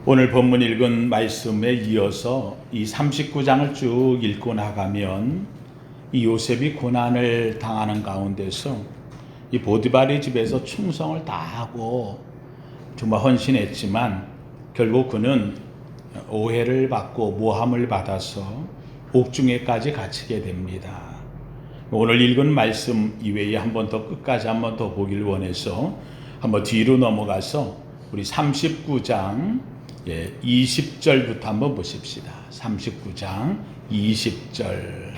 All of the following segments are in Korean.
오늘 본문 읽은 말씀에 이어서 이 39장을 쭉 읽고 나가면 이 요셉이 고난을 당하는 가운데서 이 보디발의 집에서 충성을 다하고 정말 헌신했지만 결국 그는 오해를 받고 모함을 받아서 옥중에까지 갇히게 됩니다. 오늘 읽은 말씀 이외에 한 번 더 끝까지 한 번 더 보길 원해서 한번 뒤로 넘어가서 우리 39장 20절부터 한번 보십시다. 39장 20절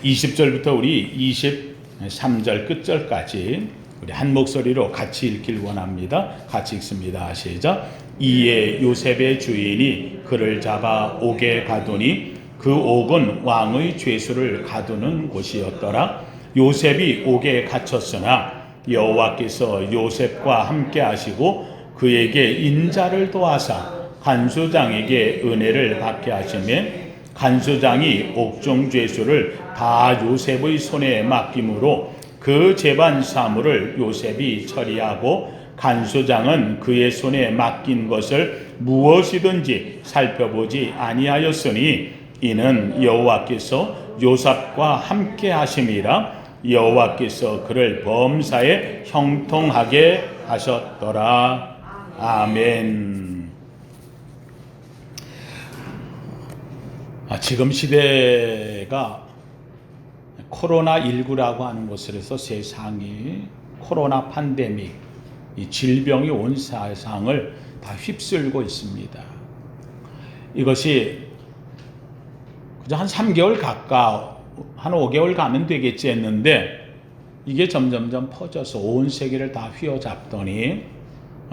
20절부터 우리 23절 끝절까지 우리 한 목소리로 같이 읽길 원합니다. 같이 읽습니다. 시작. 이에 요셉의 주인이 그를 잡아 옥에 가두니 그 옥은 왕의 죄수를 가두는 곳이었더라. 요셉이 옥에 갇혔으나 여호와께서 요셉과 함께 하시고 그에게 인자를 도와사 간수장에게 은혜를 받게 하시며 간수장이 옥중 죄수를 다 요셉의 손에 맡김으로 그 재반 사물을 요셉이 처리하고 간수장은 그의 손에 맡긴 것을 무엇이든지 살펴보지 아니하였으니 이는 여호와께서 요셉과 함께 하심이라. 여호와께서 그를 범사에 형통하게 하셨더라. 아멘. 지금 시대가 코로나19라고 하는 것으로서 세상이 코로나 팬데믹, 이 질병이 온 세상을 다 휩쓸고 있습니다. 이것이 그저 한 3개월 가까워, 한 5개월 가면 되겠지 했는데 이게 점점점 퍼져서 온 세계를 다 휘어잡더니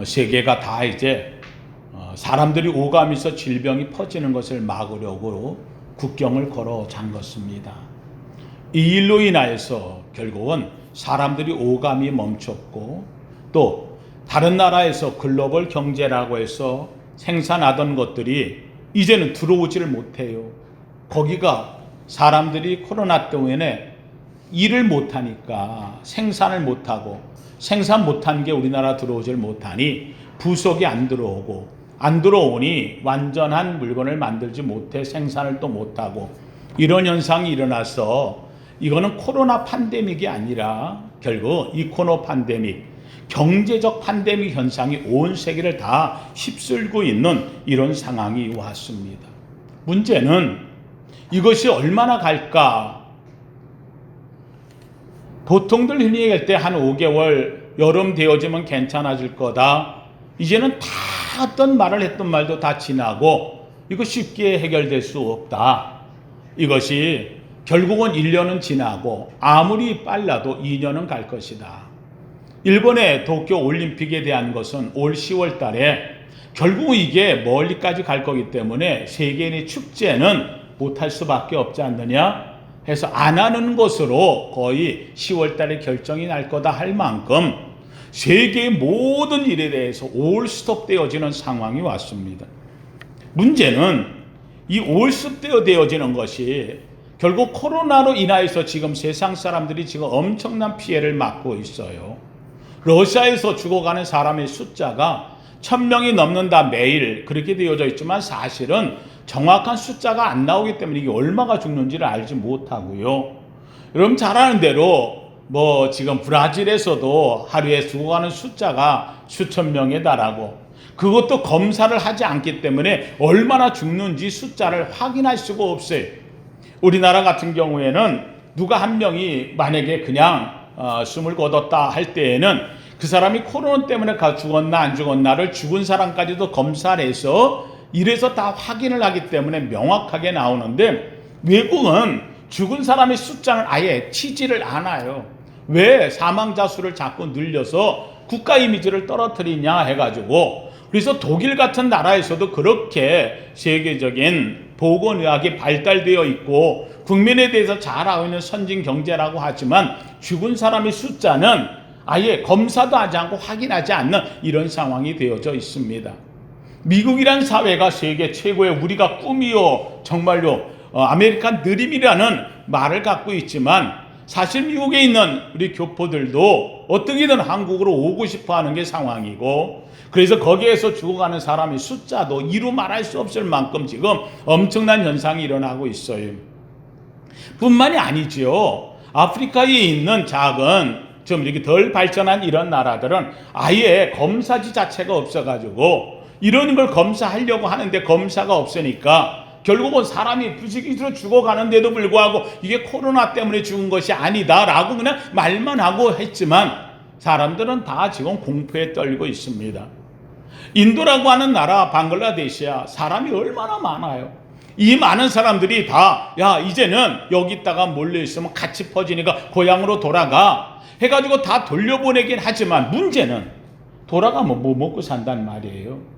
세계가 다 이제 사람들이 오가면서 질병이 퍼지는 것을 막으려고 국경을 걸어 잠궜습니다. 이 일로 인하여서 결국은 사람들이 오감이 멈췄고 또 다른 나라에서 글로벌 경제라고 해서 생산하던 것들이 이제는 들어오지를 못해요. 거기가 사람들이 코로나 때문에 일을 못하니까 생산을 못하고 생산 못한 게 우리나라 들어오질 못하니 부속이 안 들어오니 완전한 물건을 만들지 못해 생산을 또 못하고 이런 현상이 일어나서 이거는 코로나 팬데믹이 아니라 결국 이 코로나 팬데믹, 경제적 팬데믹 현상이 온 세계를 다 휩쓸고 있는 이런 상황이 왔습니다. 문제는 이것이 얼마나 갈까? 보통들 흔히 얘기할 때 한 5개월 여름 되어지면 괜찮아질 거다. 이제는 다 어떤 말을 했던 말도 다 지나고 이거 쉽게 해결될 수 없다. 이것이 결국은 1년은 지나고 아무리 빨라도 2년은 갈 것이다. 일본의 도쿄 올림픽에 대한 것은 올 10월 달에 결국은 이게 멀리까지 갈 거기 때문에 세계인의 축제는 못할 수밖에 없지 않느냐 해서 안 하는 것으로 거의 10월 달에 결정이 날 거다 할 만큼 세계의 모든 일에 대해서 올스톱 되어지는 상황이 왔습니다. 문제는 이 올스톱 되어지는 것이 결국 코로나로 인하여서 지금 세상 사람들이 지금 엄청난 피해를 맞고 있어요. 러시아에서 죽어가는 사람의 숫자가 1000명이 넘는다 매일 그렇게 되어져 있지만 사실은 정확한 숫자가 안 나오기 때문에 이게 얼마가 죽는지를 알지 못하고요. 여러분 잘 아는 대로 지금 브라질에서도 하루에 죽어가는 숫자가 수천 명에 달하고 그것도 검사를 하지 않기 때문에 얼마나 죽는지 숫자를 확인할 수가 없어요. 우리나라 같은 경우에는 누가 한 명이 만약에 그냥 숨을 거뒀다 할 때에는 그 사람이 코로나 때문에 죽었나 안 죽었나를 죽은 사람까지도 검사를 해서 이래서 다 확인을 하기 때문에 명확하게 나오는데 외국은 죽은 사람의 숫자는 아예 치지를 않아요. 왜 사망자 수를 자꾸 늘려서 국가 이미지를 떨어뜨리냐 해가지고 그래서 독일 같은 나라에서도 그렇게 세계적인 보건의학이 발달되어 있고 국민에 대해서 잘 알고 있는 선진 경제라고 하지만 죽은 사람의 숫자는 아예 검사도 하지 않고 확인하지 않는 이런 상황이 되어져 있습니다. 미국이란 사회가 세계 최고의 우리가 꿈이요 정말로 아메리칸 드림이라는 말을 갖고 있지만 사실 미국에 있는 우리 교포들도 어떻게든 한국으로 오고 싶어 하는 게 상황이고, 그래서 거기에서 죽어가는 사람의 숫자도 이루 말할 수 없을 만큼 지금 엄청난 현상이 일어나고 있어요. 뿐만이 아니죠. 아프리카에 있는 작은 좀 이렇게 덜 발전한 이런 나라들은 아예 검사지 자체가 없어가지고 이런 걸 검사하려고 하는데 검사가 없으니까 결국은 사람이 부지기수로 죽어가는데도 불구하고 이게 코로나 때문에 죽은 것이 아니다라고 그냥 말만 하고 했지만 사람들은 다 지금 공포에 떨고 있습니다. 인도라고 하는 나라, 방글라데시야 사람이 얼마나 많아요. 이 많은 사람들이 다 야 이제는 여기 있다가 몰려 있으면 같이 퍼지니까 고향으로 돌아가 해가지고 다 돌려보내긴 하지만 문제는 돌아가면 뭐 먹고 산단 말이에요.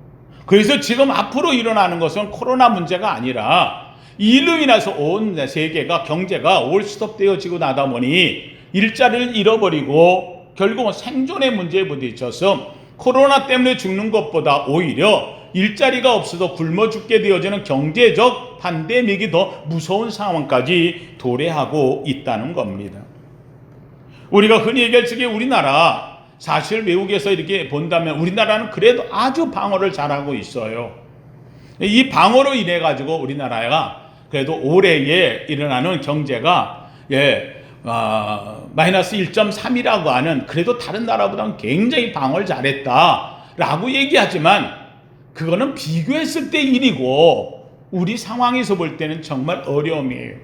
그래서 지금 앞으로 일어나는 것은 코로나 문제가 아니라 이로 인해서 온 세계가 경제가 올스톱되어지고 나다 보니 일자리를 잃어버리고 결국은 생존의 문제에 부딪혀서 코로나 때문에 죽는 것보다 오히려 일자리가 없어서 굶어 죽게 되어지는 경제적 팬데믹이 더 무서운 상황까지 도래하고 있다는 겁니다. 우리가 흔히 얘기할 적에 우리나라 사실 외국에서 이렇게 본다면 우리나라는 그래도 아주 방어를 잘하고 있어요. 이 방어로 인해 가지고 우리나라가 그래도 올해에 일어나는 경제가 마이너스 1.3이라고 하는 그래도 다른 나라보다는 굉장히 방어를 잘했다라고 얘기하지만 그거는 비교했을 때 일이고 우리 상황에서 볼 때는 정말 어려움이에요.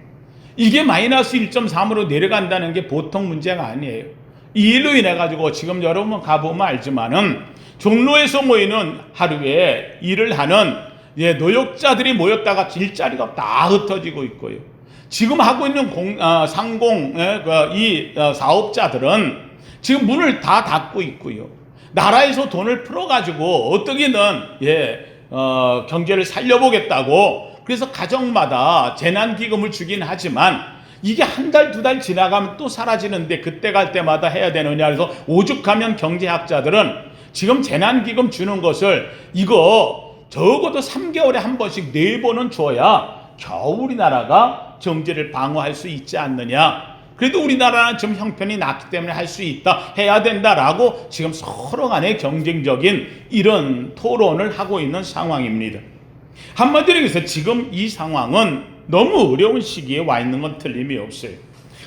이게 마이너스 1.3으로 내려간다는 게 보통 문제가 아니에요. 이 일로 인해 가지고 지금 여러분 가보면 알지만은 종로에서 모이는 하루에 일을 하는 노역자들이 모였다가 일자리가 다 흩어지고 있고요. 지금 하고 있는 상공 사업자들은 지금 문을 다 닫고 있고요. 나라에서 돈을 풀어가지고 어떻게든 경제를 살려보겠다고 그래서 가정마다 재난기금을 주긴 하지만 이게 한 달, 두 달 지나가면 또 사라지는데 그때 갈 때마다 해야 되느냐 그래서 오죽하면 경제학자들은 지금 재난기금 주는 것을 이거 적어도 3개월에 한 번씩 4번은 줘야 겨우 우리나라가 경제를 방어할 수 있지 않느냐. 그래도 우리나라는 좀 형편이 낮기 때문에 할 수 있다, 해야 된다라고 지금 서로 간에 경쟁적인 이런 토론을 하고 있는 상황입니다. 한마디로 해서 지금 이 상황은 너무 어려운 시기에 와 있는 건 틀림이 없어요.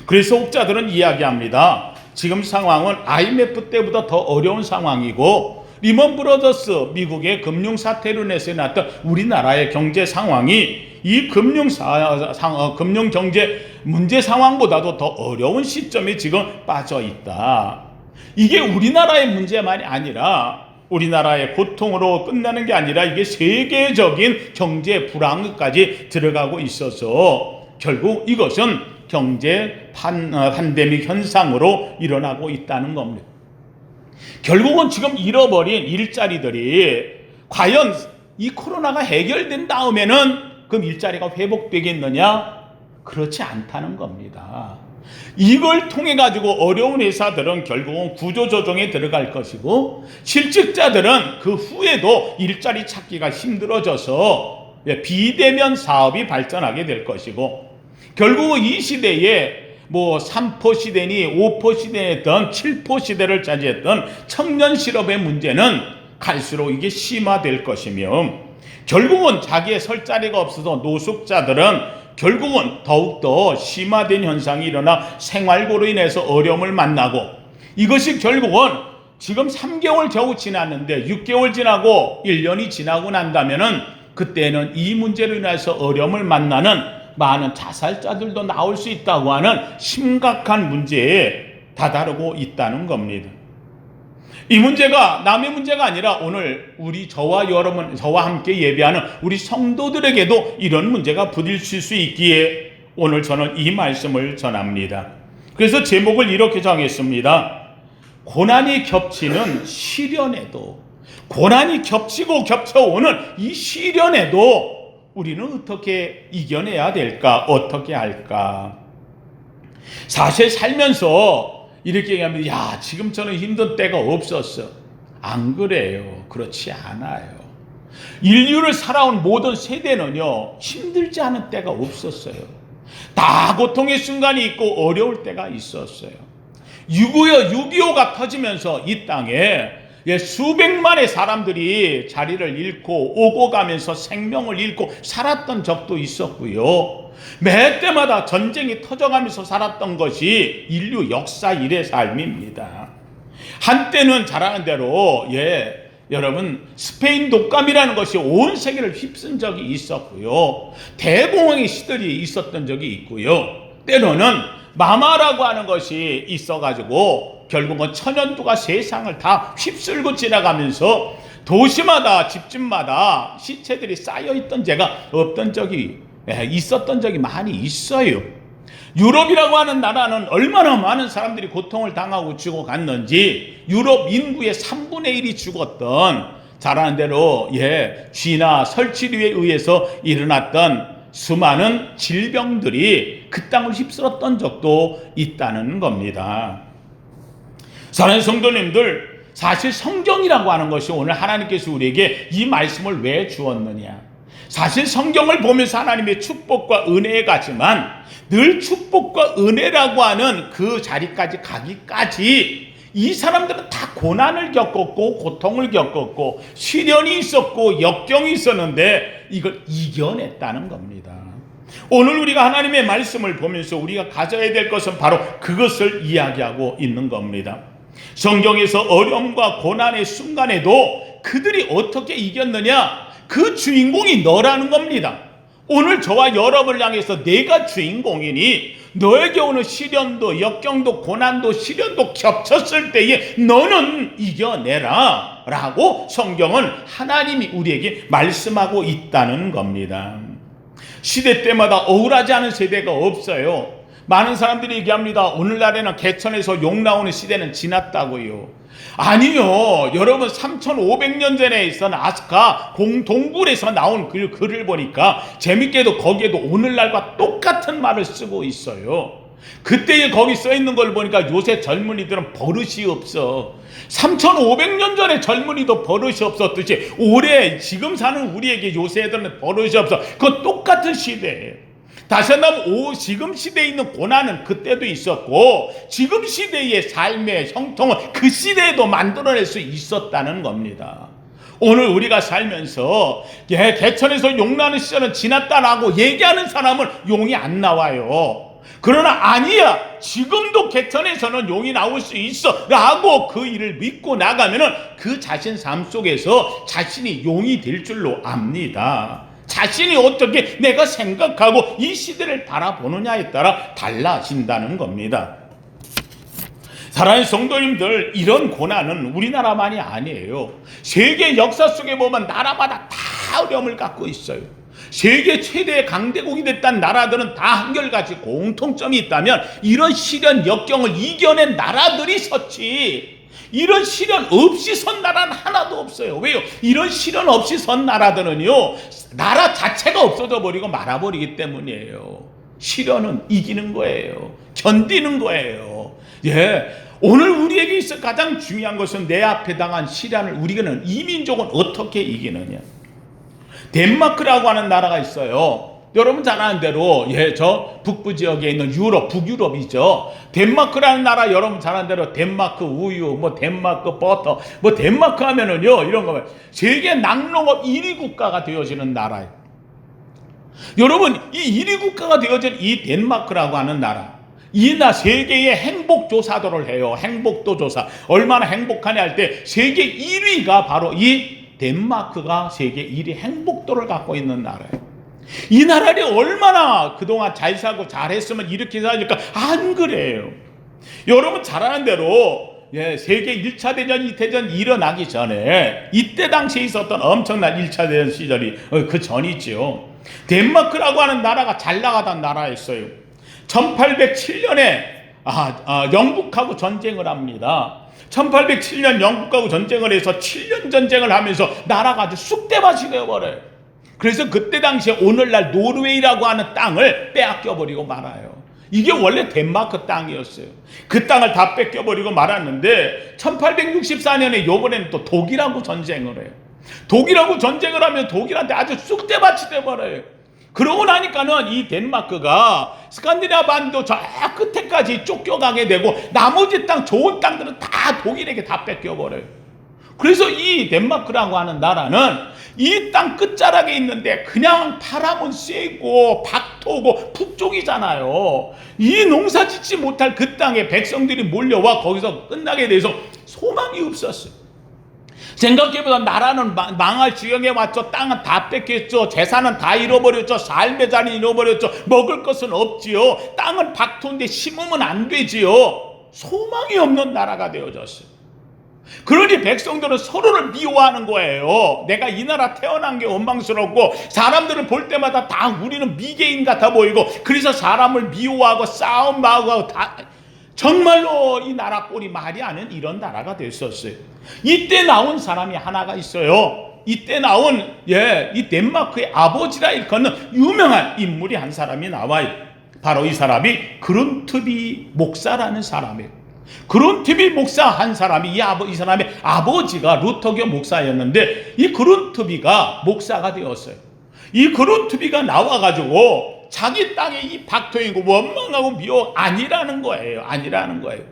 그래서 학자들은 이야기합니다. 지금 상황은 IMF 때보다 더 어려운 상황이고 리먼 브러더스 미국의 금융 사태로 인해서 났던 우리나라의 경제 상황이 이 금융 경제 문제 상황보다도 더 어려운 시점에 지금 빠져 있다. 이게 우리나라의 문제만이 아니라 우리나라의 고통으로 끝나는 게 아니라 이게 세계적인 경제 불황까지 들어가고 있어서 결국 이것은 경제 팬데믹 현상으로 일어나고 있다는 겁니다. 결국은 지금 잃어버린 일자리들이 과연 이 코로나가 해결된 다음에는 그럼 일자리가 회복되겠느냐? 그렇지 않다는 겁니다. 이걸 통해 가지고 어려운 회사들은 결국은 구조조정에 들어갈 것이고 실직자들은 그 후에도 일자리 찾기가 힘들어져서 비대면 사업이 발전하게 될 것이고 결국은 이 시대에 3포 시대니 5포 시대였던 7포 시대를 차지했던 청년 실업의 문제는 갈수록 이게 심화될 것이며 결국은 자기의 설 자리가 없어서 노숙자들은 결국은 더욱더 심화된 현상이 일어나 생활고로 인해서 어려움을 만나고 이것이 결국은 지금 3개월 겨우 지났는데 6개월 지나고 1년이 지나고 난다면은 그때는 이 문제로 인해서 어려움을 만나는 많은 자살자들도 나올 수 있다고 하는 심각한 문제에 다다르고 있다는 겁니다. 이 문제가 남의 문제가 아니라 오늘 저와 여러분, 저와 함께 예배하는 우리 성도들에게도 이런 문제가 부딪힐 수 있기에 오늘 저는 이 말씀을 전합니다. 그래서 제목을 이렇게 정했습니다. 고난이 겹치는 시련에도, 고난이 겹치고 겹쳐오는 이 시련에도 우리는 어떻게 이겨내야 될까? 어떻게 할까? 사실 살면서 이렇게 얘기하면 지금 저는 힘든 때가 없었어. 안 그래요. 그렇지 않아요. 인류를 살아온 모든 세대는요 힘들지 않은 때가 없었어요. 다 고통의 순간이 있고 어려울 때가 있었어요. 6.25가 터지면서 이 땅에 수백만의 사람들이 자리를 잃고 오고 가면서 생명을 잃고 살았던 적도 있었고요. 매 때마다 전쟁이 터져가면서 살았던 것이 인류 역사 일의 삶입니다. 한때는 잘 아는 대로 여러분 스페인 독감이라는 것이 온 세계를 휩쓴 적이 있었고요. 대공황의 시들이 있었던 적이 있고요. 때로는 마마라고 하는 것이 있어가지고 결국은 천연두가 세상을 다 휩쓸고 지나가면서 도시마다 집집마다 시체들이 쌓여있던 제가 없던 적이 있었던 적이 많이 있어요. 유럽이라고 하는 나라는 얼마나 많은 사람들이 고통을 당하고 죽어갔는지 유럽 인구의 3분의 1이 죽었던, 잘 아는 대로 쥐나 설치류에 의해서 일어났던 수많은 질병들이 그 땅을 휩쓸었던 적도 있다는 겁니다. 사랑하는 성도님들, 사실 성경이라고 하는 것이 오늘 하나님께서 우리에게 이 말씀을 왜 주었느냐? 사실 성경을 보면서 하나님의 축복과 은혜에 가지만 늘 축복과 은혜라고 하는 그 자리까지 가기까지 이 사람들은 다 고난을 겪었고 고통을 겪었고 시련이 있었고 역경이 있었는데 이걸 이겨냈다는 겁니다. 오늘 우리가 하나님의 말씀을 보면서 우리가 가져야 될 것은 바로 그것을 이야기하고 있는 겁니다. 성경에서 어려움과 고난의 순간에도 그들이 어떻게 이겼느냐? 그 주인공이 너라는 겁니다. 오늘 저와 여러분을 향해서 내가 주인공이니 너에게 오는 시련도 역경도 고난도 시련도 겹쳤을 때에 너는 이겨내라 라고 성경은 하나님이 우리에게 말씀하고 있다는 겁니다. 시대 때마다 억울하지 않은 세대가 없어요. 많은 사람들이 얘기합니다. 오늘날에는 개천에서 욕 나오는 시대는 지났다고요. 아니요. 여러분 3500년 전에 있던 아스카 동굴에서 나온 글을 보니까 재밌게도 거기에도 오늘날과 똑같은 말을 쓰고 있어요. 그때에 거기 써있는 걸 보니까 요새 젊은이들은 버릇이 없어. 3500년 전에 젊은이도 버릇이 없었듯이 올해 지금 사는 우리에게 요새 애들은 버릇이 없어. 그건 똑같은 시대예요. 다시 한번 지금 시대에 있는 고난은 그때도 있었고 지금 시대의 삶의 형통은 그 시대에도 만들어낼 수 있었다는 겁니다. 오늘 우리가 살면서 개천에서 용나는 시절은 지났다라고 얘기하는 사람은 용이 안 나와요. 그러나 아니야, 지금도 개천에서는 용이 나올 수 있어 라고 그 일을 믿고 나가면은 그 자신 삶 속에서 자신이 용이 될 줄로 압니다. 자신이 어떻게 내가 생각하고 이 시대를 바라보느냐에 따라 달라진다는 겁니다. 사랑하는 성도님들, 이런 고난은 우리나라만이 아니에요. 세계 역사 속에 보면 나라마다 다 어려움을 갖고 있어요. 세계 최대의 강대국이 됐다는 나라들은 다 한결같이 공통점이 있다면 이런 시련 역경을 이겨낸 나라들이 섰지, 이런 시련 없이 선 나라는 하나도 없어요. 왜요? 이런 시련 없이 선 나라들은요, 나라 자체가 없어져 버리고 말아버리기 때문이에요. 시련은 이기는 거예요. 견디는 거예요. 오늘 우리에게 있어 가장 중요한 것은 내 앞에 당한 시련을 우리는 이민족은 어떻게 이기느냐. 덴마크라고 하는 나라가 있어요. 여러분 잘 아는 대로 저 북부 지역에 있는 유럽, 북유럽이죠. 덴마크라는 나라 여러분 잘 아는 대로 덴마크 우유, 덴마크 버터, 덴마크 하면은요 이런 거 세계 낙농업 1위 국가가 되어지는 나라예요. 여러분 이 1위 국가가 되어진 이 덴마크라고 하는 나라, 세계의 행복 조사도를 해요. 행복도 조사. 얼마나 행복하냐 할 때 세계 1위가 바로 이 덴마크가 세계 1위 행복도를 갖고 있는 나라예요. 이 나라를 얼마나 그동안 잘 살고 잘했으면 이렇게 살니까 안 그래요. 여러분 잘 아는 대로 세계 1차 대전, 2차 대전 일어나기 전에 이때 당시에 있었던 엄청난 1차 대전 시절이 그 전이죠. 덴마크라고 하는 나라가 잘 나가던 나라였어요. 1807년에 영국하고 전쟁을 합니다. 1807년 영국하고 전쟁을 해서 7년 전쟁을 하면서 나라가 아주 쑥대밭이 되어버려요. 그래서 그때 당시에 오늘날 노르웨이라고 하는 땅을 빼앗겨버리고 말아요. 이게 원래 덴마크 땅이었어요. 그 땅을 다 뺏겨버리고 말았는데 1864년에 요번에는 또 독일하고 전쟁을 해요. 독일하고 전쟁을 하면 독일한테 아주 쑥대밭이 되어버려요. 그러고 나니까는 이 덴마크가 스칸디나비아 반도 저 끝에까지 쫓겨가게 되고 나머지 땅, 좋은 땅들은 다 독일에게 다 뺏겨버려요. 그래서 이 덴마크라고 하는 나라는 이 땅 끝자락에 있는데 그냥 바람은 쐬고 박토고 북쪽이잖아요. 이 농사 짓지 못할 그 땅에 백성들이 몰려와 거기서 끝나게 돼서 소망이 없었어요. 생각해보다 나라는 망할 지경에 왔죠. 땅은 다 뺏겼죠. 재산은 다 잃어버렸죠. 삶의 자리는 잃어버렸죠. 먹을 것은 없지요. 땅은 박토인데 심으면 안 되지요. 소망이 없는 나라가 되어졌어요. 그러니 백성들은 서로를 미워하는 거예요. 내가 이 나라 태어난 게 원망스럽고 사람들을 볼 때마다 다 우리는 미개인 같아 보이고 그래서 사람을 미워하고 싸움하고 다 정말로 이 나라 꼴이 말이 아닌 이런 나라가 됐었어요. 이때 나온 사람이 하나가 있어요. 이때 나온 이 덴마크의 아버지라 일컫는 유명한 인물이 한 사람이 나와요. 바로 이 사람이 그룬트비 목사라는 사람이에요. 그룬트비 목사 한 사람이 이 사람의 아버지가 루터교 목사였는데 이 그룬트비가 목사가 되었어요. 이 그룬트비가 나와가지고 자기 땅에 이 박토이고 원망하고 미워 아니라는 거예요. 아니라는 거예요.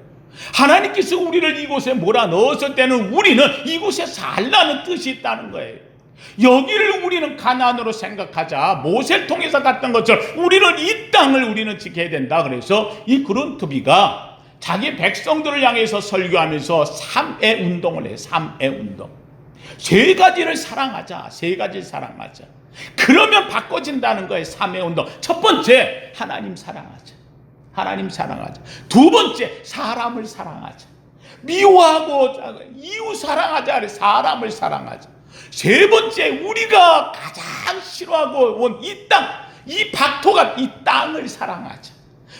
하나님께서 우리를 이곳에 몰아넣었을 때는 우리는 이곳에 살라는 뜻이 있다는 거예요. 여기를 우리는 가나안으로 생각하자. 모세를 통해서 갔던 것처럼 우리는 이 땅을 우리는 지켜야 된다. 그래서 이 그룬트비가 자기 백성들을 향해서 설교하면서 3의 운동을 해요. 3의 운동. 세 가지를 사랑하자. 세 가지를 사랑하자. 그러면 바꿔진다는 거예요. 3의 운동. 첫 번째, 하나님 사랑하자. 하나님 사랑하자. 두 번째, 사람을 사랑하자. 미워하고 이웃 사랑하자. 사람을 사랑하자. 세 번째, 우리가 가장 싫어하고 온 이 땅, 이 박토가 이 땅을 사랑하자.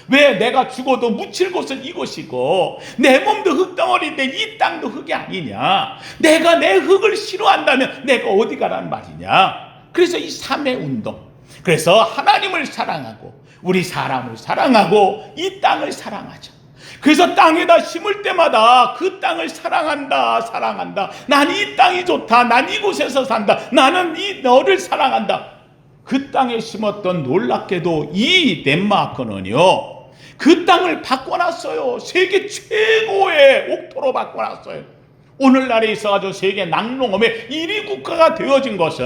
왜? 내가 죽어도 묻힐 곳은 이곳이고 내 몸도 흙덩어리인데 이 땅도 흙이 아니냐. 내가 내 흙을 싫어한다면 내가 어디 가라는 말이냐. 그래서 이 3의 운동. 그래서 하나님을 사랑하고 우리 사람을 사랑하고 이 땅을 사랑하자. 그래서 땅에다 심을 때마다 그 땅을 사랑한다. 난 이 땅이 좋다. 난 이곳에서 산다. 나는 너를 사랑한다. 그 땅에 심었던 놀랍게도 이 덴마크는요. 그 땅을 바꿔놨어요. 세계 최고의 옥토로 바꿔놨어요. 오늘날에 있어가지고 세계 낙농업의 1위 국가가 되어진 것은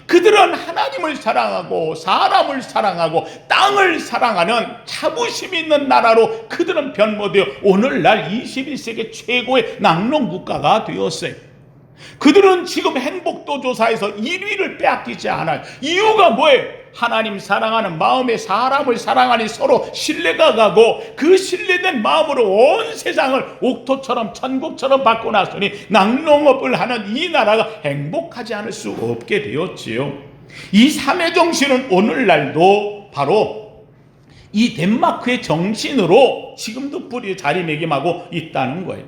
그들은 하나님을 사랑하고 사람을 사랑하고 땅을 사랑하는 자부심 있는 나라로 그들은 변모되어 오늘날 21세기 최고의 낙농국가가 되었어요. 그들은 지금 행복도 조사에서 1위를 빼앗기지 않아요. 이유가 뭐예요? 하나님 사랑하는 마음에 사람을 사랑하니 서로 신뢰가 가고 그 신뢰된 마음으로 온 세상을 옥토처럼 천국처럼 바꿔놨으니 낙농업을 하는 이 나라가 행복하지 않을 수 없게 되었지요. 이 3의 정신은 오늘날도 바로 이 덴마크의 정신으로 지금도 뿌리 자리매김하고 있다는 거예요.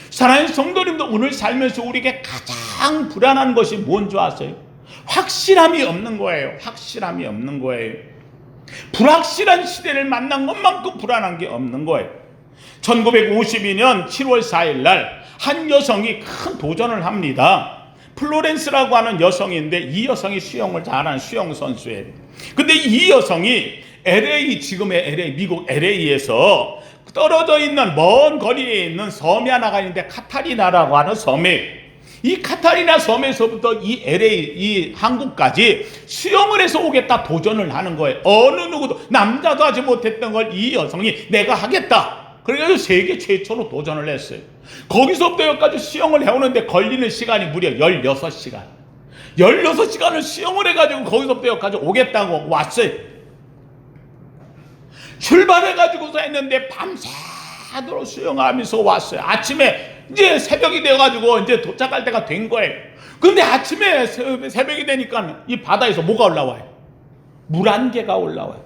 사랑하는 성도님도 오늘 살면서 우리에게 가장 불안한 것이 뭔지 아세요? 확실함이 없는 거예요. 확실함이 없는 거예요. 불확실한 시대를 만난 것만큼 불안한 게 없는 거예요. 1952년 7월 4일 날 한 여성이 큰 도전을 합니다. 플로렌스라고 하는 여성인데 이 여성이 수영을 잘하는 수영 선수예요. 근데 이 여성이 LA, 지금의 LA, 미국 LA에서 떨어져 있는 먼 거리에 있는 섬이 하나가 있는데 카타리나라고 하는 섬에 이 카타리나 섬에서부터 이 LA, 이 한국까지 수영을 해서 오겠다 도전을 하는 거예요. 어느 누구도 남자도 하지 못했던 걸 이 여성이 내가 하겠다. 그래서 세계 최초로 도전을 했어요. 거기서부터 여기까지 수영을 해오는데 걸리는 시간이 무려 16시간. 16시간을 수영을 해가지고 거기서부터 여기까지 오겠다고 왔어요. 출발해가지고서 했는데 밤새도록 수영하면서 왔어요. 아침에 이제 새벽이 되어가지고 이제 도착할 때가 된 거예요. 근데 아침에 새벽이 되니까 이 바다에서 뭐가 올라와요? 물안개가 올라와요.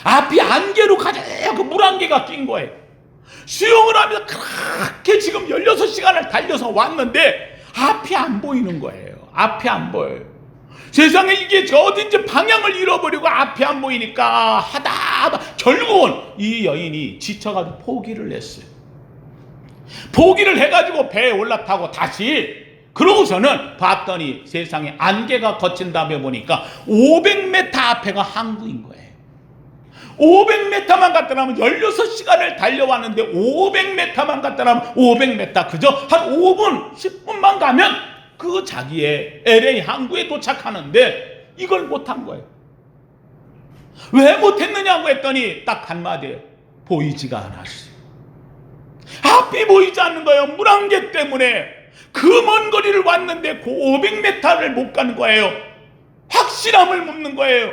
앞이 안개로 가득 그 물안개가 낀 거예요. 수영을 하면서 그렇게 지금 16시간을 달려서 왔는데 앞이 안 보이는 거예요. 앞이 안 보여요. 세상에 이게 어딘지 방향을 잃어버리고 앞이 안 보이니까 하다 결국은 이 여인이 지쳐가지고 포기를 했어요. 포기를 해가지고 배에 올라타고 다시 그러고서는 봤더니 세상에 안개가 거친 다음에 보니까 500m 앞에가 항구인 거예요. 500m만 갔다 나면 16시간을 달려왔는데 500m만 갔다 나면 500m 그저 한 5분 10분만 가면 그 자기의 LA 항구에 도착하는데 이걸 못한 거예요. 왜 못했느냐고 했더니 딱 한마디예요. 보이지가 않았어요. 앞이 보이지 않는 거예요. 물안개 때문에. 그 먼 거리를 왔는데 그 500m를 못 가는 거예요. 확실함을 묻는 거예요.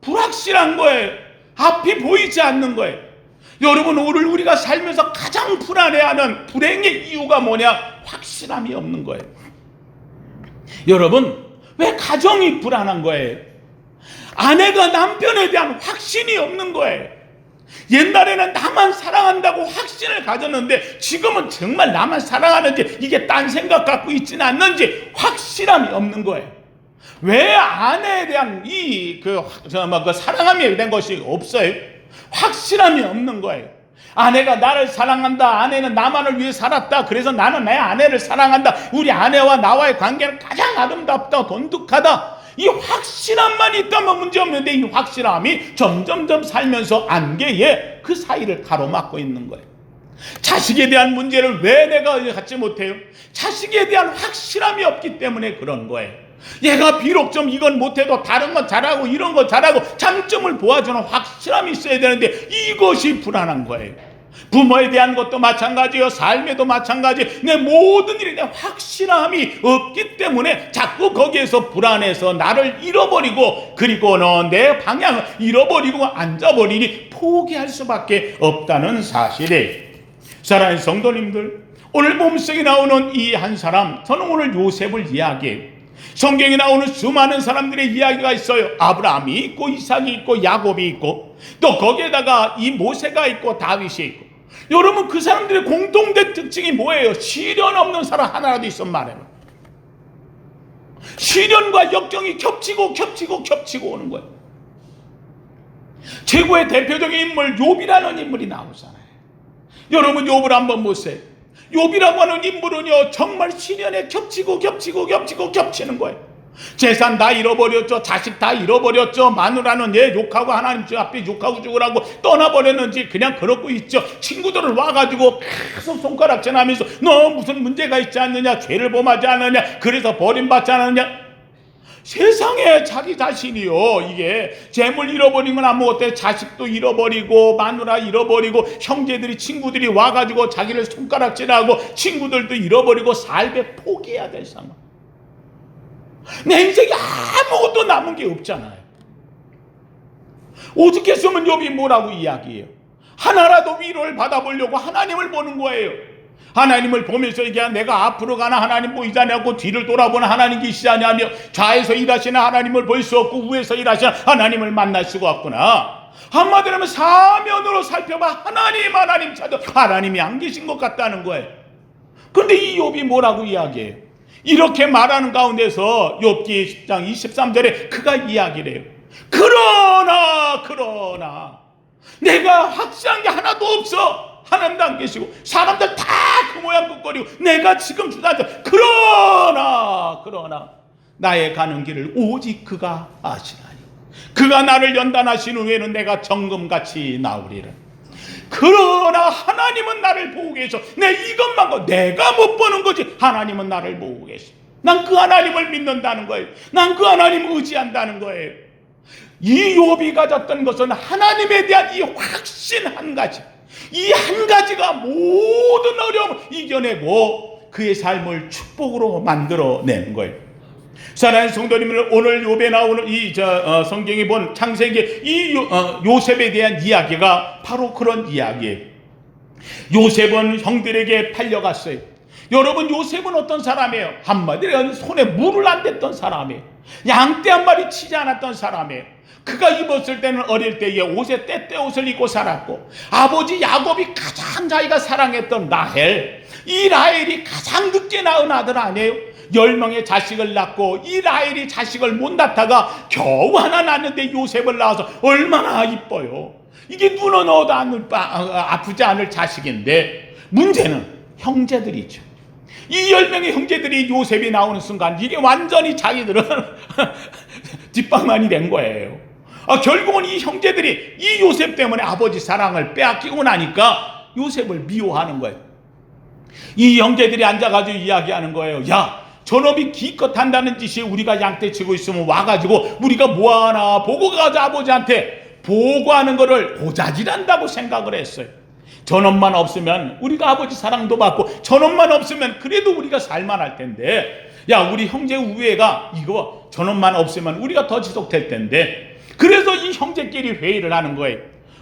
불확실한 거예요. 앞이 보이지 않는 거예요. 여러분, 오늘 우리가 살면서 가장 불안해하는 불행의 이유가 뭐냐? 확실함이 없는 거예요. 여러분, 왜 가정이 불안한 거예요? 아내가 남편에 대한 확신이 없는 거예요. 옛날에는 나만 사랑한다고 확신을 가졌는데 지금은 정말 나만 사랑하는지 이게 딴 생각 갖고 있지는 않는지 확실함이 없는 거예요. 왜 아내에 대한 그 사랑함이 된 것이 없어요? 확실함이 없는 거예요. 아내가 나를 사랑한다. 아내는 나만을 위해 살았다. 그래서 나는 내 아내를 사랑한다. 우리 아내와 나와의 관계는 가장 아름답다. 돈독하다. 이 확실함만 있다면 문제없는데 이 확실함이 점점점 살면서 안개에 그 사이를 가로막고 있는 거예요. 자식에 대한 문제를 왜 내가 갖지 못해요? 자식에 대한 확실함이 없기 때문에 그런 거예요. 얘가 비록 좀 이건 못해도 다른 건 잘하고 이런 거 잘하고 장점을 보아주는 확실함이 있어야 되는데 이것이 불안한 거예요. 부모에 대한 것도 마찬가지요. 삶에도 마찬가지. 내 모든 일에 대한 확실함이 없기 때문에 자꾸 거기에서 불안해서 나를 잃어버리고 그리고는 내 방향을 잃어버리고 앉아버리니 포기할 수밖에 없다는 사실이에요. 사랑하는 성도님들, 오늘 본문에 나오는 이 한 사람, 저는 오늘 요셉을 이야기해요. 성경에 나오는 수많은 사람들의 이야기가 있어요. 아브라함이 있고 이삭이 있고 야곱이 있고 또 거기에다가 이 모세가 있고 다윗이 있고. 여러분, 그 사람들의 공통된 특징이 뭐예요? 시련 없는 사람 하나라도 있으면 말해요. 시련과 역경이 겹치고 오는 거예요. 최고의 대표적인 인물 욥이라는 인물이 나오잖아요. 여러분, 욥을 한번 보세요. 욥이라고 하는 인물은요, 정말 시련에 겹치고 겹치는 거예요. 재산 다 잃어버렸죠. 자식 다 잃어버렸죠. 마누라는 얘 욕하고 하나님 앞에 욕하고 죽으라고 떠나버렸는지 그냥 그러고 있죠. 친구들을 와가지고 계속 손가락질 하면서 너 무슨 문제가 있지 않느냐, 죄를 범하지 않느냐, 그래서 버림받지 않느냐. 세상에 자기 자신이요, 이게 재물 잃어버린 건 아무것도, 자식도 잃어버리고 마누라 잃어버리고 형제들이 친구들이 와가지고 자기를 손가락질하고 친구들도 잃어버리고 삶에 포기해야 될 상황. 내 인생에 아무것도 남은 게 없잖아요. 오죽했으면 욥이 뭐라고 이야기해요? 하나라도 위로를 받아보려고 하나님을 보는 거예요. 하나님을 보면서 이게 내가 앞으로 가나 하나님 보이지 않냐고 뒤를 돌아보는 하나님 계시지 않냐며 좌에서 일하시는 하나님을 볼 수 없고 우에서 일하시는 하나님을 만날 수가 없구나. 한마디로 하면 사면으로 살펴봐 하나님 찾아 하나님이 안 계신 것 같다는 거예요. 그런데 이 욥이 뭐라고 이야기해요? 이렇게 말하는 가운데서 욥기 10장 23절에 그가 이야기를 해요. 그러나 내가 확실한 게 하나도 없어. 하나님도 안 계시고 사람들 다 그 모양 긋거리고 내가 지금 주저앉아. 그러나 나의 가는 길을 오직 그가 아시나니 그가 나를 연단하신 후에는 내가 정금같이 나오리라. 그러나 하나님은 나를 보고 계셔. 내 이것만 내가 못 보는 거지. 하나님은 나를 보고 계셔. 난 그 하나님을 믿는다는 거예요. 난 그 하나님을 의지한다는 거예요. 이 욥이 가졌던 것은 하나님에 대한 이 확신 한 가지, 이 한 가지가 모든 어려움을 이겨내고 그의 삶을 축복으로 만들어낸 거예요. 사랑하는 성도님들, 오늘 욥에 나오는 이 성경이 본 창세기 이 요셉에 대한 이야기가 바로 그런 이야기예요. 요셉은 형들에게 팔려갔어요. 여러분, 요셉은 어떤 사람이에요? 한마디로 손에 물을 안 댔던 사람이에요. 양떼 한 마리 치지 않았던 사람이에요. 그가 입었을 때는 어릴 때에 옷에 때때 옷을 입고 살았고, 아버지 야곱이 가장 자기가 사랑했던 라헬, 이 라헬이 가장 늦게 낳은 아들 아니에요? 10명의 자식을 낳고 이 라헬이 자식을 못 낳다가 겨우 하나 낳는데 요셉을 낳아서 얼마나 이뻐요. 이게 눈어 넣어도 아프지 않을 자식인데 문제는 형제들이죠. 이 10명의 형제들이 요셉이 나오는 순간 이게 완전히 자기들은 뒷방만이 된 거예요. 결국은 이 형제들이 이 요셉 때문에 아버지 사랑을 빼앗기고 나니까 요셉을 미워하는 거예요. 이 형제들이 앉아가지고 이야기하는 거예요. 야, 저놈이 기껏 한다는 짓이 우리가 양떼치고 있으면 와가지고 우리가 뭐하나 보고 가자. 아버지한테 보고하는 거를 고자질한다고 생각을 했어요. 저놈만 없으면 우리가 아버지 사랑도 받고 저놈만 없으면 그래도 우리가 살만할 텐데, 야, 우리 형제 우애가 이거 저놈만 없으면 우리가 더 지속될 텐데. 그래서 이 형제끼리 회의를 하는 거예요.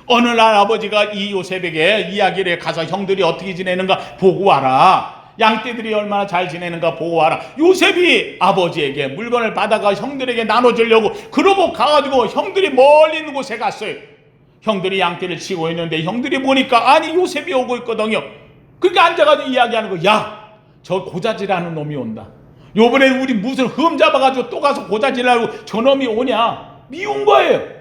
어느 날 아버지가 이 요셉에게 이야기를 가서 형들이 어떻게 지내는가 보고 와라. 양떼들이 얼마나 잘 지내는가 보고 와라. 요셉이 아버지에게 물건을 받아가 형들에게 나눠주려고 그러고 가가지고 형들이 멀리 있는 곳에 갔어요. 형들이 양떼를 치고 있는데 형들이 보니까 아니 요셉이 오고 있거든요. 그러니까 앉아가지고 이야기하는 거. 야, 저 고자질하는 놈이 온다. 요번에 우리 무슨 흠 잡아가지고 또 가서 고자질하고 저놈이 오냐. 미운 거예요.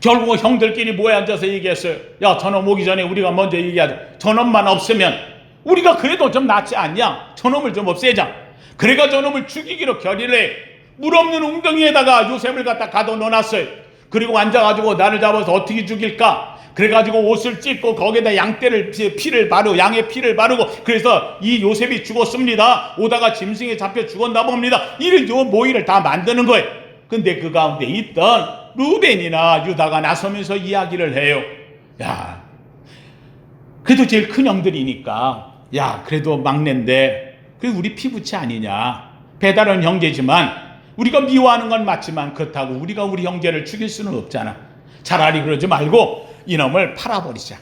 결국은 형들끼리 모여 앉아서 얘기했어요. 야, 저놈 오기 전에 우리가 먼저 얘기하자. 저놈만 없으면 우리가 그래도 좀 낫지 않냐. 저놈을 좀 없애자. 그래가 저놈을 죽이기로 결의를 해. 물 없는 웅덩이에다가 요셉을 갖다 가둬 넣어놨어요. 그리고 앉아가지고 나를 잡아서 어떻게 죽일까. 그래가지고 옷을 찢고 거기에다 양떼를 피를 바르고 양의 피를 바르고 그래서 이 요셉이 죽었습니다. 오다가 짐승에 잡혀 죽었나 봅니다. 이를 요 모의를 다 만드는 거예요. 근데 그 가운데 있던 루벤이나 유다가 나서면서 이야기를 해요. 야, 그래도 제일 큰 형들이니까, 야, 그래도 막내인데 그래도 우리 피부치 아니냐. 배다른 형제지만 우리가 미워하는 건 맞지만 그렇다고 우리가 우리 형제를 죽일 수는 없잖아. 차라리 그러지 말고 이놈을 팔아버리자.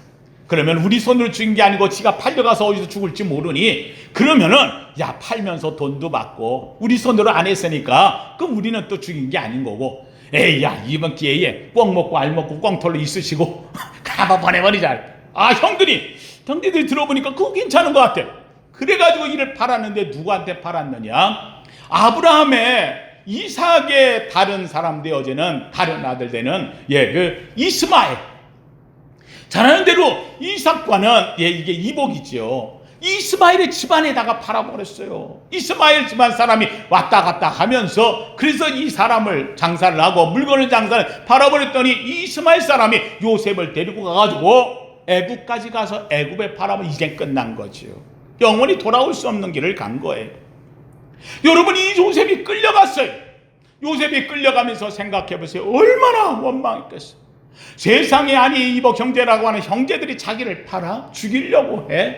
그러면 우리 손으로 죽인 게 아니고 지가 팔려가서 어디서 죽을지 모르니, 그러면은 야, 팔면서 돈도 받고 우리 손으로 안 했으니까 그럼 우리는 또 죽인 게 아닌 거고, 에이, 야, 이번 기회에 꿩 먹고 알 먹고 꿩털로 있으시고 가봐 보내버리자. 형들이 들어보니까 그거 괜찮은 것 같아. 그래가지고 이를 팔았는데 누구한테 팔았느냐. 아브라함의 이삭의 다른 사람 되어지는 다른 아들 되는 그 이스마엘. 잘 아는 대로 이삭과는 이게 이복이지요. 이스마엘의 집안에다가 팔아버렸어요. 이스마엘 집안 사람이 왔다 갔다 하면서 그래서 이 사람을 장사를 하고 물건을 장사를 팔아버렸더니 이스마엘 사람이 요셉을 데리고 가가지고 애굽까지 가서 애굽에 팔아버리면 이제 끝난 거지요. 영원히 돌아올 수 없는 길을 간 거예요. 여러분, 이 요셉이 끌려갔어요. 요셉이 끌려가면서 생각해보세요. 얼마나 원망했겠어요. 세상에 아니 이복 형제라고 하는 형제들이 자기를 팔아 죽이려고 해.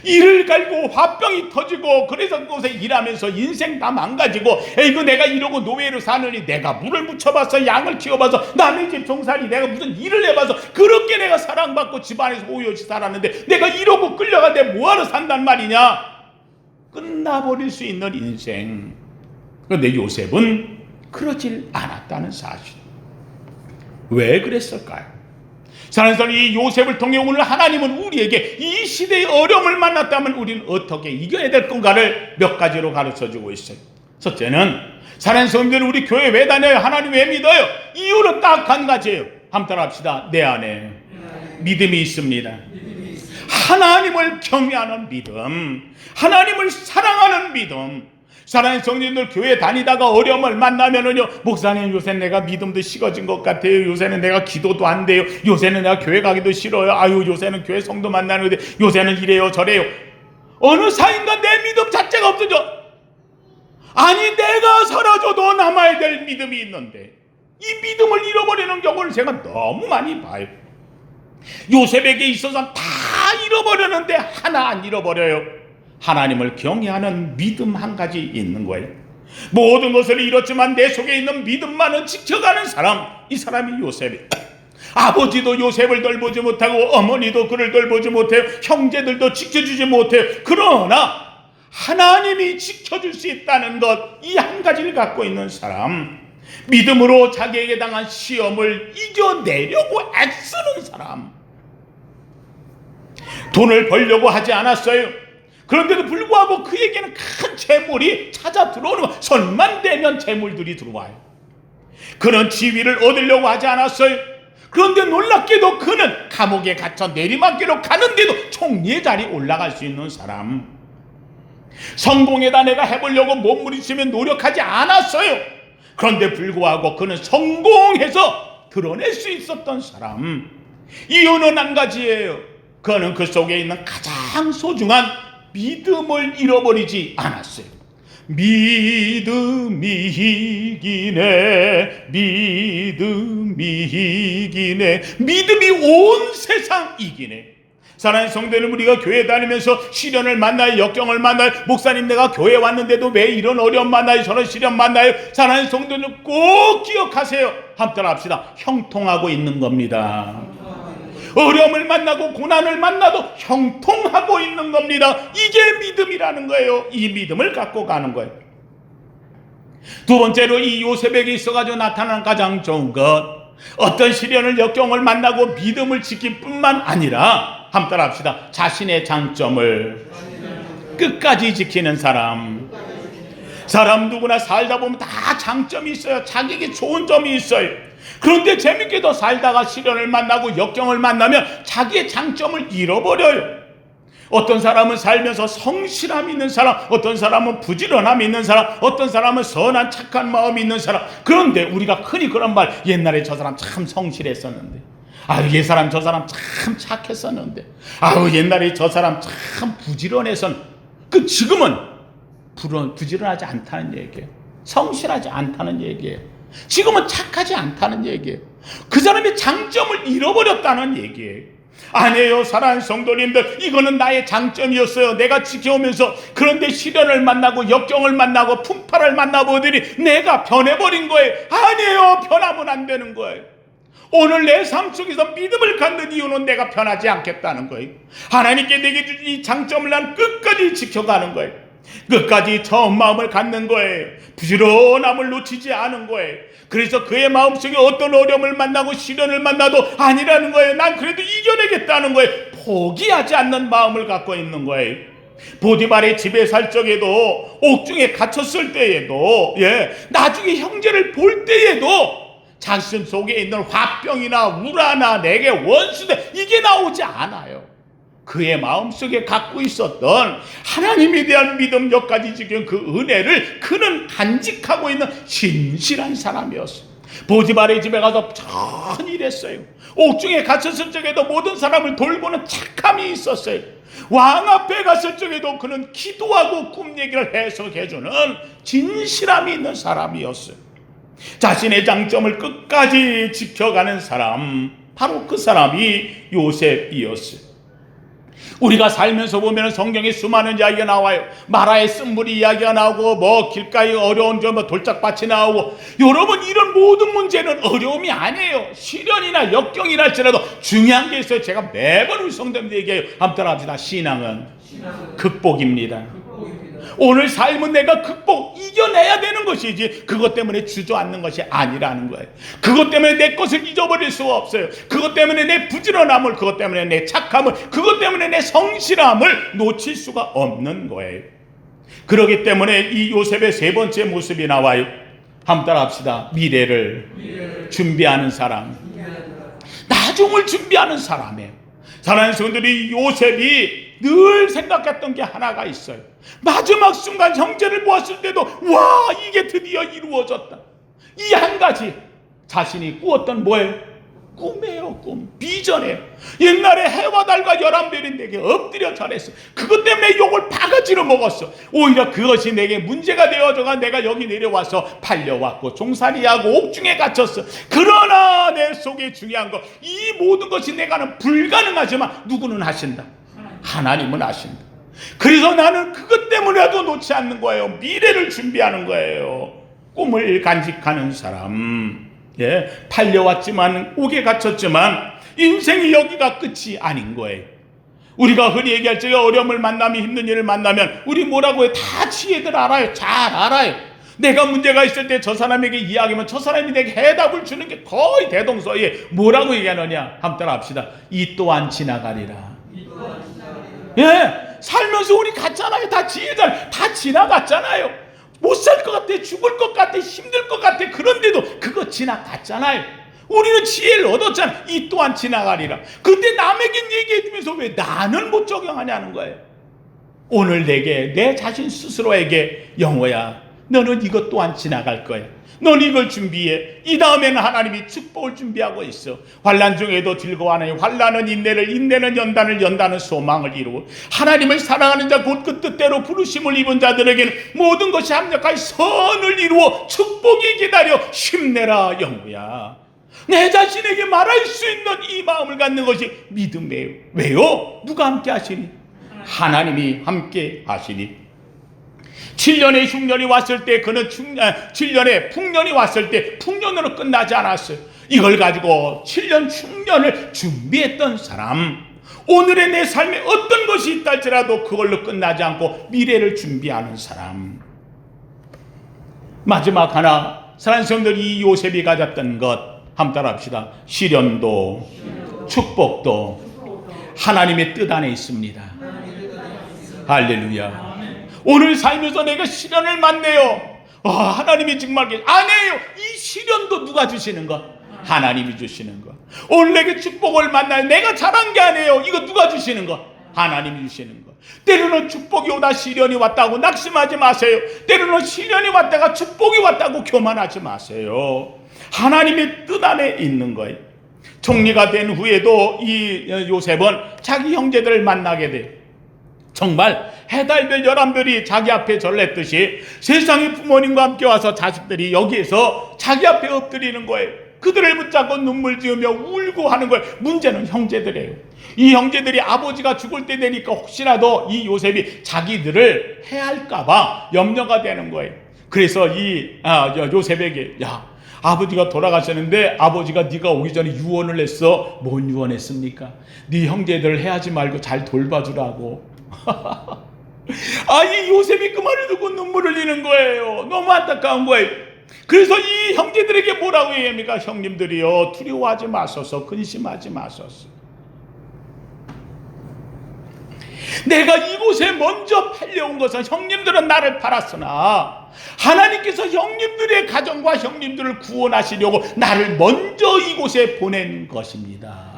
이를 갈고 화병이 터지고 그래서 그곳에 일하면서 인생 다 망가지고, 에이구 내가 이러고 노예로 사느니 내가 물을 묻혀봐서 양을 키워봐서 남의 집 종살이 내가 무슨 일을 해봐서 그렇게 내가 사랑받고 집안에서 오요시 살았는데 내가 이러고 끌려가는데 뭐하러 산단 말이냐. 끝나버릴 수 있는 인생. 그런데 요셉은 그러질 않았다는 사실. 왜 그랬을까요? 사랑하는 이 요셉을 통해 오늘 하나님은 우리에게 이 시대의 어려움을 만났다면 우리는 어떻게 이겨야 될 건가를 몇 가지로 가르쳐주고 있어요. 첫째는, 사랑하는 성도들, 우리 교회 왜 다녀요? 하나님 왜 믿어요? 이유는 딱 한 가지예요. 한번 따라합시다. 내 안에 믿음이 있습니다. 하나님을 경외하는 믿음, 하나님을 사랑하는 믿음. 사랑하는 성도님들, 교회 다니다가 어려움을 만나면은요, 목사님 요새 내가 믿음도 식어진 것 같아요. 요새는 내가 기도도 안 돼요. 요새는 내가 교회 가기도 싫어요. 아유, 요새는 교회 성도 만나는데 요새는 이래요 저래요. 어느 사이인가 내 믿음 자체가 없어져. 아니, 내가 사라져도 남아야 될 믿음이 있는데 이 믿음을 잃어버리는 경우를 제가 너무 많이 봐요. 요셉에게 있어서 다 잃어버렸는데 하나 안 잃어버려요. 하나님을 경외하는 믿음 한 가지 있는 거예요. 모든 것을 잃었지만 내 속에 있는 믿음만은 지켜가는 사람, 이 사람이 요셉이에요. 아버지도 요셉을 돌보지 못하고 어머니도 그를 돌보지 못해요. 형제들도 지켜주지 못해요. 그러나 하나님이 지켜줄 수 있다는 것, 이 한 가지를 갖고 있는 사람, 믿음으로 자기에게 당한 시험을 이겨내려고 애쓰는 사람. 돈을 벌려고 하지 않았어요. 그런데도 불구하고 그에게는 큰 재물이 찾아 들어오는 거. 손만 대면 재물들이 들어와요. 그는 지위를 얻으려고 하지 않았어요. 그런데 놀랍게도 그는 감옥에 갇혀 내리막길로 가는데도 총리의 자리에 올라갈 수 있는 사람. 성공에다 내가 해보려고 몸부림치며 노력하지 않았어요. 그런데 불구하고 그는 성공해서 드러낼 수 있었던 사람. 이유는 한 가지예요. 그는 그 속에 있는 가장 소중한 믿음을 잃어버리지 않았어요. 믿음이 이기네, 믿음이 이기네, 믿음이 온 세상 이기네. 사랑하는 성도는 우리가 교회 다니면서 시련을 만나요, 역경을 만나요. 목사님, 내가 교회 왔는데도 왜 이런 어려움 만나요, 저런 시련 만나요? 사랑하는 성도는 꼭 기억하세요. 함께 합시다. 형통하고 있는 겁니다. 어려움을 만나고 고난을 만나도 형통하고 있는 겁니다. 이게 믿음이라는 거예요. 이 믿음을 갖고 가는 거예요. 두 번째로 이 요셉에게 있어가지고 나타나는 가장 좋은 것, 어떤 시련을 역경을 만나고 믿음을 지킬 뿐만 아니라 함께 합시다. 자신의 장점을 끝까지 지키는 사람. 사람 누구나 살다 보면 다 장점이 있어요. 자기에게 좋은 점이 있어요. 그런데 재밌게도 살다가 시련을 만나고 역경을 만나면 자기의 장점을 잃어버려요. 어떤 사람은 살면서 성실함이 있는 사람, 어떤 사람은 부지런함이 있는 사람, 어떤 사람은 선한 착한 마음이 있는 사람. 그런데 우리가 흔히 그런 말, 옛날에 저 사람 참 성실했었는데, 아유 옛 사람 저 사람 참 착했었는데, 아유 옛날에 저 사람 참 부지런했었는데, 그 지금은 부지런하지 않다는 얘기예요. 성실하지 않다는 얘기예요. 지금은 착하지 않다는 얘기예요. 그 사람의 장점을 잃어버렸다는 얘기예요. 아니에요. 사랑하는 성도님들, 이거는 나의 장점이었어요. 내가 지켜오면서. 그런데 시련을 만나고 역경을 만나고 풍파를 만나보더니 내가 변해버린 거예요. 아니에요. 변하면 안 되는 거예요. 오늘 내 삶 속에서 믿음을 갖는 이유는 내가 변하지 않겠다는 거예요. 하나님께 내게 준 이 장점을 난 끝까지 지켜가는 거예요. 끝까지 처음 마음을 갖는 거예요. 부지런함을 놓치지 않은 거예요. 그래서 그의 마음속에 어떤 어려움을 만나고 시련을 만나도 아니라는 거예요. 난 그래도 이겨내겠다는 거예요. 포기하지 않는 마음을 갖고 있는 거예요. 보디발의 집에 살 적에도, 옥중에 갇혔을 때에도, 나중에 형제를 볼 때에도 자신 속에 있는 화병이나 우라나 내게 원수돼, 이게 나오지 않아요. 그의 마음속에 갖고 있었던 하나님에 대한 믿음, 여기까지 지킨 그 은혜를 그는 간직하고 있는 신실한 사람이었어요. 보디발의 집에 가서 천히 일했어요. 옥중에 갇혔을 적에도 모든 사람을 돌보는 착함이 있었어요. 왕 앞에 갔을 적에도 그는 기도하고 꿈 얘기를 해석해주는 진실함이 있는 사람이었어요. 자신의 장점을 끝까지 지켜가는 사람, 바로 그 사람이 요셉이었어요. 우리가 살면서 보면 성경에 수많은 이야기가 나와요. 마라의 쓴물이 이야기가 나오고, 길가에 어려운 돌짝밭이 나오고. 여러분, 이런 모든 문제는 어려움이 아니에요. 시련이나 역경이라 할지라도 중요한 게 있어요. 제가 매번 우리 성도님들 얘기해요. 한번 합시다. 신앙은 극복입니다. 오늘 삶은 내가 이겨내야 되는 것이지, 그것 때문에 주저앉는 것이 아니라는 거예요. 그것 때문에 내 것을 잊어버릴 수가 없어요. 그것 때문에 내 부지런함을, 그것 때문에 내 착함을, 그것 때문에 내 성실함을 놓칠 수가 없는 거예요. 그렇기 때문에 이 요셉의 세 번째 모습이 나와요. 한번 따라 합시다. 미래를 준비하는 사람, 나중을 준비하는 사람이에요. 사랑하는 성도들이, 요셉이 늘 생각했던 게 하나가 있어요. 마지막 순간 형제를 보았을 때도, 와, 이게 드디어 이루어졌다. 이 한 가지, 자신이 꾸었던 뭐예요? 꿈이에요. 꿈, 비전이에요. 옛날에 해와 달과 열한별이 내게 엎드려 절했어. 그것 때문에 욕을 바가지로 먹었어. 오히려 그것이 내게 문제가 되어져가 내가 여기 내려와서 팔려왔고 종살이하고 옥중에 갇혔어. 그러나 내 속에 중요한 거, 이 모든 것이 내가는 불가능하지만 누구는 하신다. 하나님은 하신다. 그래서 나는 그것 때문에도 놓지 않는 거예요. 미래를 준비하는 거예요. 꿈을 간직하는 사람. 팔려왔지만, 옥에 갇혔지만 인생이 여기가 끝이 아닌 거예요. 우리가 흔히 얘기할 적에 어려움을 만나면, 힘든 일을 만나면 우리 뭐라고 해요? 다 지혜들 알아요. 잘 알아요. 내가 문제가 있을 때 저 사람에게 이야기하면 저 사람이 내게 해답을 주는 게 거의 대동소이에 뭐라고 얘기하느냐? 한번 따라 합시다. 이 또한 지나가리라. 살면서 우리 갔잖아요. 다 지혜들 다 지나갔잖아요. 못 살 것 같아, 죽을 것 같아, 힘들 것 같아. 그런데도 그거 지나갔잖아요. 우리는 지혜를 얻었잖아. 이 또한 지나가리라. 근데 남에게 얘기해 주면서 왜 나는 못 적용하냐는 거예요. 오늘 내게, 내 자신 스스로에게, 영호야, 너는 이것 또한 지나갈 거야. 넌 이걸 준비해. 이 다음에는 하나님이 축복을 준비하고 있어. 환난 중에도 즐거워하는 환난은 인내를, 인내는 연단을, 연단은 소망을 이루고, 하나님을 사랑하는 자 곧 그 뜻대로 부르심을 입은 자들에게는 모든 것이 합력하여 선을 이루어 축복이 기다려. 힘내라 영호야. 내 자신에게 말할 수 있는 이 마음을 갖는 것이 믿음이에요. 왜요? 누가 함께 하시니? 하나님이 함께 하시니. 7년의 흉년이 왔을 때 그는 7년의 풍년이 왔을 때 풍년으로 끝나지 않았어요. 이걸 가지고 7년 흉년을 준비했던 사람, 오늘의 내 삶에 어떤 것이 있다 할지라도 그걸로 끝나지 않고 미래를 준비하는 사람. 마지막 하나, 사랑하는 성도들, 이 요셉이 가졌던 것 한번 따라합시다. 시련도 축복도 하나님의 뜻 안에 있습니다. 할렐루야. 오늘 살면서 내가 시련을 만나요. 하나님이 정말 아니에요. 이 시련도 누가 주시는 거? 하나님이 주시는 거. 오늘 내게 축복을 만나요. 내가 잘한 게 아니에요. 이거 누가 주시는 거? 하나님이 주시는 거. 때로는 축복이 오다 시련이 왔다고 낙심하지 마세요. 때로는 시련이 왔다가 축복이 왔다고 교만하지 마세요. 하나님의 뜻 안에 있는 거예요. 총리가 된 후에도 이 요셉은 자기 형제들을 만나게 돼요. 정말 해달별 11별이 자기 앞에 절랬듯이 세상의 부모님과 함께 와서 자식들이 여기에서 자기 앞에 엎드리는 거예요. 그들을 붙잡고 눈물 지으며 울고 하는 거예요. 문제는 형제들이에요. 이 형제들이 아버지가 죽을 때 되니까 혹시라도 이 요셉이 자기들을 해할까봐 염려가 되는 거예요. 그래서 이 요셉에게, 야, 아버지가 돌아가셨는데 아버지가 네가 오기 전에 유언을 했어. 뭔 유언했습니까? 네 형제들을 해하지 말고 잘 돌봐주라고. 이 요셉이 그 말을 듣고 눈물을 흘리는 거예요. 너무 안타까운 거예요. 그래서 이 형제들에게 뭐라고 얘기합니까? 형님들이요, 두려워하지 마소서, 근심하지 마소서. 내가 이곳에 먼저 팔려온 것은 형님들은 나를 팔았으나 하나님께서 형님들의 가정과 형님들을 구원하시려고 나를 먼저 이곳에 보낸 것입니다.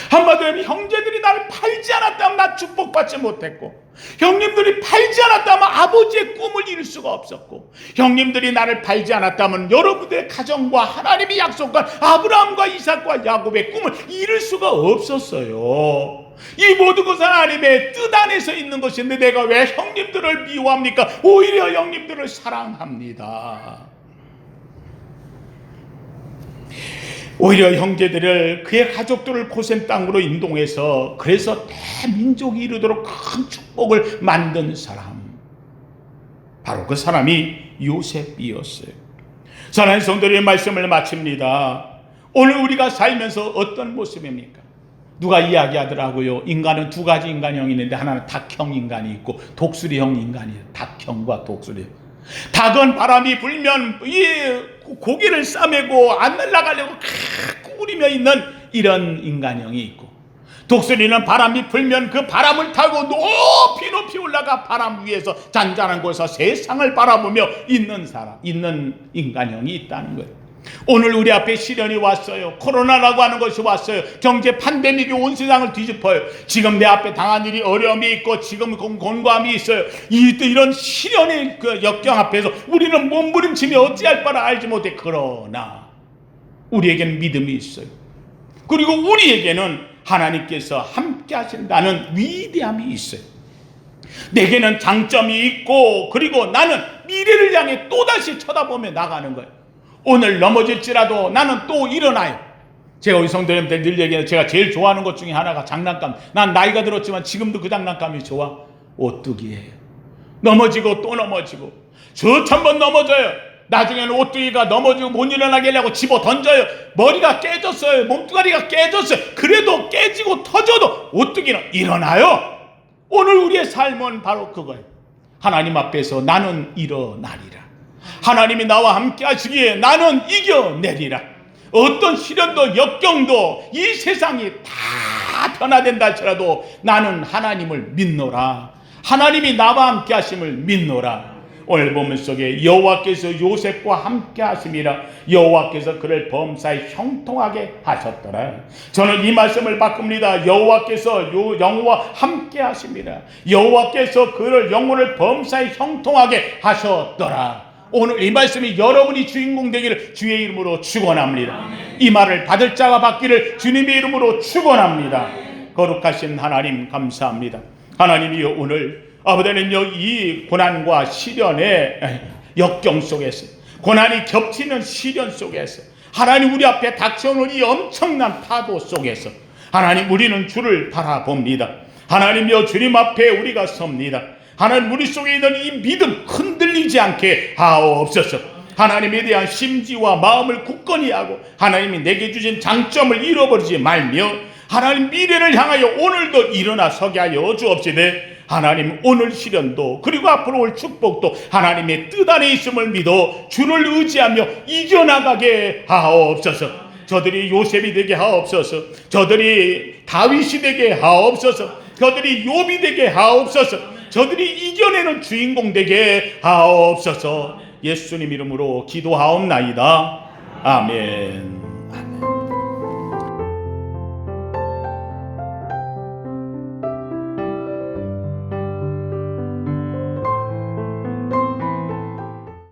한마디로 형제들이 나를 팔지 않았다면 나 축복받지 못했고, 형님들이 팔지 않았다면 아버지의 꿈을 이룰 수가 없었고, 형님들이 나를 팔지 않았다면 여러분들의 가정과 하나님이 약속한 아브라함과 이삭과 야곱의 꿈을 이룰 수가 없었어요. 이 모든 것은 하나님의 뜻 안에서 있는 것인데 내가 왜 형님들을 미워합니까? 오히려 형님들을 사랑합니다. 오히려 형제들을, 그의 가족들을 고센 땅으로 인도해서 그래서 대민족이 이루도록 큰 축복을 만든 사람, 바로 그 사람이 요셉이었어요. 사랑하는 성도들의 말씀을 마칩니다. 오늘 우리가 살면서 어떤 모습입니까? 누가 이야기하더라고요. 인간은 두 가지 인간형이 있는데 하나는 닭형 인간이 있고 독수리형 인간이에요. 닭형과 독수리형. 닭은 바람이 불면 이 고기를 싸매고 안 날아가려고 꾸리며 있는 이런 인간형이 있고, 독수리는 바람이 불면 그 바람을 타고 높이 높이 올라가 바람 위에서 잔잔한 곳에서 세상을 바라보며 있는 인간형이 있다는 거예요. 오늘 우리 앞에 시련이 왔어요. 코로나라고 하는 것이 왔어요. 경제 팬데믹이 온 세상을 뒤집어요. 지금 내 앞에 당한 일이 어려움이 있고 지금 곤고함이 있어요. 이런 시련의 그 역경 앞에서 우리는 몸부림치며 어찌할 바를 알지 못해. 그러나 우리에게는 믿음이 있어요. 그리고 우리에게는 하나님께서 함께 하신다는 위대함이 있어요. 내게는 장점이 있고, 그리고 나는 미래를 향해 또다시 쳐다보며 나가는 거예요. 오늘 넘어질지라도 나는 또 일어나요. 제가 우리 성도님들 늘 얘기해요. 제가 제일 좋아하는 것 중에 하나가 장난감. 난 나이가 들었지만 지금도 그 장난감이 좋아. 오뚜기예요. 넘어지고 또 넘어지고 수천 번 넘어져요. 나중에는 오뚜기가 넘어지고 못 일어나게 하려고 집어 던져요. 머리가 깨졌어요. 몸뚱아리가 깨졌어요. 그래도 깨지고 터져도 오뚜기는 일어나요. 오늘 우리의 삶은 바로 그거예요. 하나님 앞에서 나는 일어나리라. 하나님이 나와 함께 하시기에 나는 이겨내리라. 어떤 시련도 역경도 이 세상이 다 변화된다 할지라도 나는 하나님을 믿노라. 하나님이 나와 함께 하심을 믿노라. 오늘 본문 속에 여호와께서 요셉과 함께 하심이라 여호와께서 그를 범사에 형통하게 하셨더라. 저는 이 말씀을 바꿉니다. 여호와께서 영호와 함께 하심이라 여호와께서 그를 영혼을 범사에 형통하게 하셨더라. 오늘 이 말씀이 여러분이 주인공 되기를 주의 이름으로 축원합니다. 이 말을 받을 자가 받기를 주님의 이름으로 축원합니다. 거룩하신 하나님 감사합니다. 하나님이여 오늘 아버지는요 이 고난과 시련의 역경 속에서 고난이 겹치는 시련 속에서 하나님 우리 앞에 닥쳐오는 이 엄청난 파도 속에서 하나님 우리는 주를 바라봅니다. 하나님이여 주님 앞에 우리가 섭니다. 하나님 우리 속에 있는 이 믿음 흔들리지 않게 하옵소서. 하나님에 대한 심지와 마음을 굳건히 하고 하나님이 내게 주신 장점을 잃어버리지 말며 하나님 미래를 향하여 오늘도 일어나 서게 하여 주옵시되 하나님 오늘 시련도 그리고 앞으로 올 축복도 하나님의 뜻 안에 있음을 믿어 주를 의지하며 이겨나가게 하옵소서. 저들이 요셉이 되게 하옵소서. 저들이 다윗이 되게 하옵소서. 저들이 욥이 되게 하옵소서. 저들이 이겨내는 주인공 되게 하옵소서. 예수님 이름으로 기도하옵나이다. 아멘.